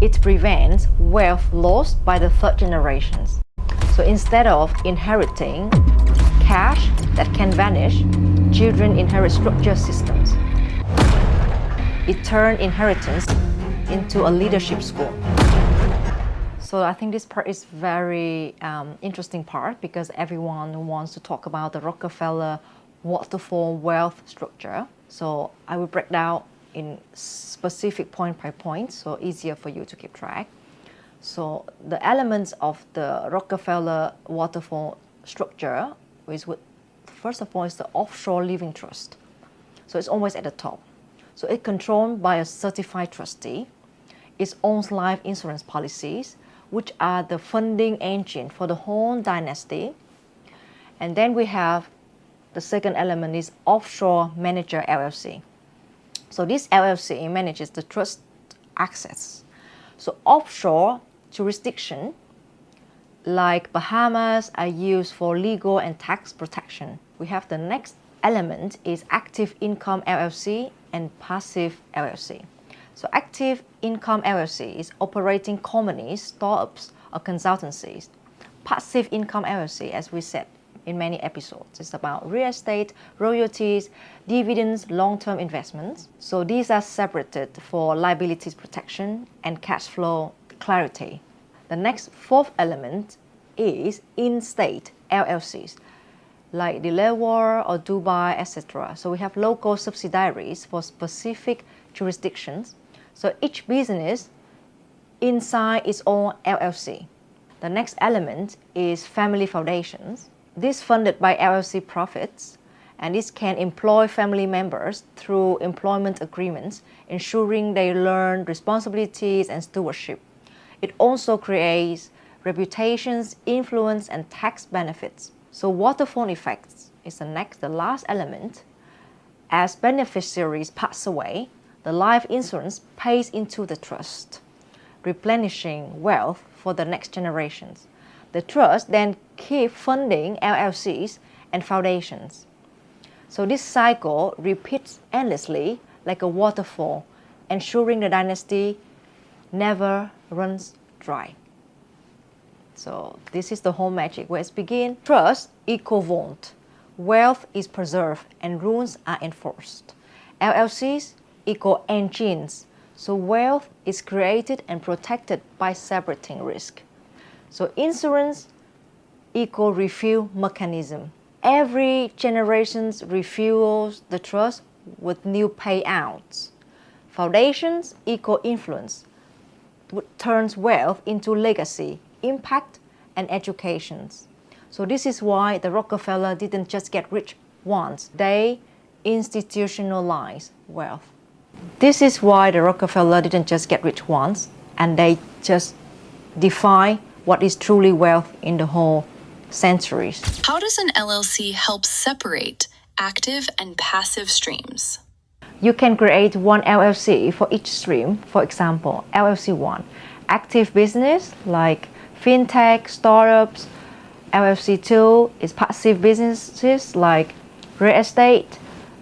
It prevents wealth lost by the third generations. So instead of inheriting cash that can vanish, children inherit structure systems. It turns inheritance into a leadership school. So I think this part is very interesting part because everyone wants to talk about the Rockefeller Waterfall Wealth Structure. So I will break down in specific point by point, so easier for you to keep track. So the elements of the Rockefeller Waterfall Structure is first of all is the offshore living trust. So it's always at the top. So it's controlled by a certified trustee. It owns life insurance policies, which are the funding engine for the whole dynasty. And then we have the second element is offshore manager LLC. So this LLC manages the trust assets. So offshore jurisdiction like Bahamas are used for legal and tax protection. We have the next element is active income LLC and passive LLC. So active income LLC is operating companies, startups, or consultancies. Passive income LLC, as we said in many episodes, is about real estate, royalties, dividends, long-term investments. So these are separated for liabilities protection and cash flow clarity. The next fourth element is in-state LLCs, like Delaware or Dubai, etc. So we have local subsidiaries for specific jurisdictions. So each business inside its own LLC. The next element is family foundations. This funded by LLC profits, and this can employ family members through employment agreements, ensuring they learn responsibilities and stewardship. It also creates reputations, influence, and tax benefits. So waterfall effects is the last element. As beneficiaries pass away, the life insurance pays into the trust, replenishing wealth for the next generations. The trust then keeps funding LLCs and foundations. So this cycle repeats endlessly like a waterfall, ensuring the dynasty never runs dry. So this is the whole magic where it begins. Trust equals vault. Wealth is preserved and rules are enforced. LLCs equal engines. So wealth is created and protected by separating risk. So insurance equal refuel mechanism. Every generation refuels the trust with new payouts. Foundations equal influence, which turns wealth into legacy, impact, and education. So this is why the Rockefeller didn't just get rich once. They institutionalized wealth. This is why the Rockefeller didn't just get rich once, and they just define what is truly wealth in the whole centuries. How does an LLC help separate active and passive streams? You can create one LLC for each stream. For example, LLC 1, active business like fintech, startups. LLC 2 is passive businesses like real estate,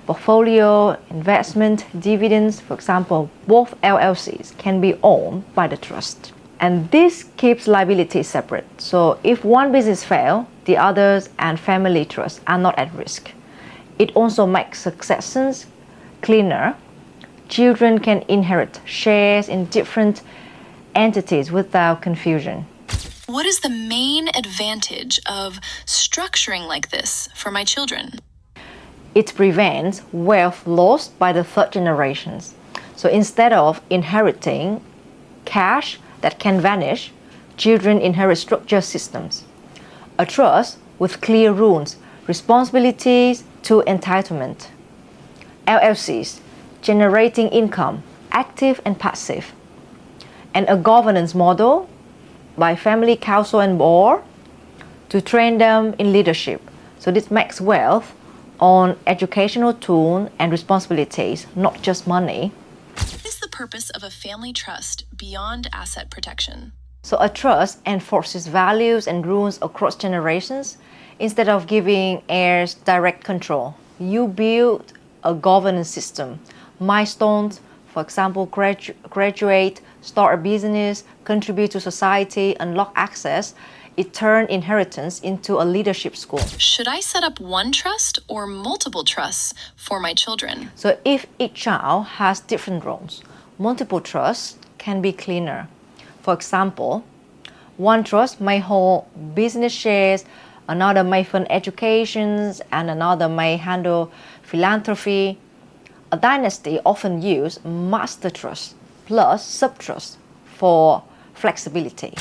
portfolio, investment, dividends. For example, both LLCs can be owned by the trust. And this keeps liabilities separate. So if one business fails, the others and family trusts are not at risk. It also makes successions cleaner. Children can inherit shares in different entities without confusion. What is the main advantage of structuring like this for my children? It prevents wealth lost by the third generations. So instead of inheriting cash that can vanish, children inherit structure systems. A trust with clear rules, responsibilities to entitlement. LLCs, generating income, active and passive. And a governance model by family council and board to train them in leadership. So this makes wealth on educational tools and responsibilities, not just money. What is the purpose of a family trust beyond asset protection? So a trust enforces values and rules across generations instead of giving heirs direct control. You build a governance system, milestones For example, graduate, start a business, contribute to society, unlock access. It turned inheritance into a leadership school. Should I set up one trust or multiple trusts for my children? So if each child has different roles, multiple trusts can be cleaner. For example, one trust may hold business shares, another may fund educations, and another may handle philanthropy. A dynasty often use master trust plus subtrust for flexibility.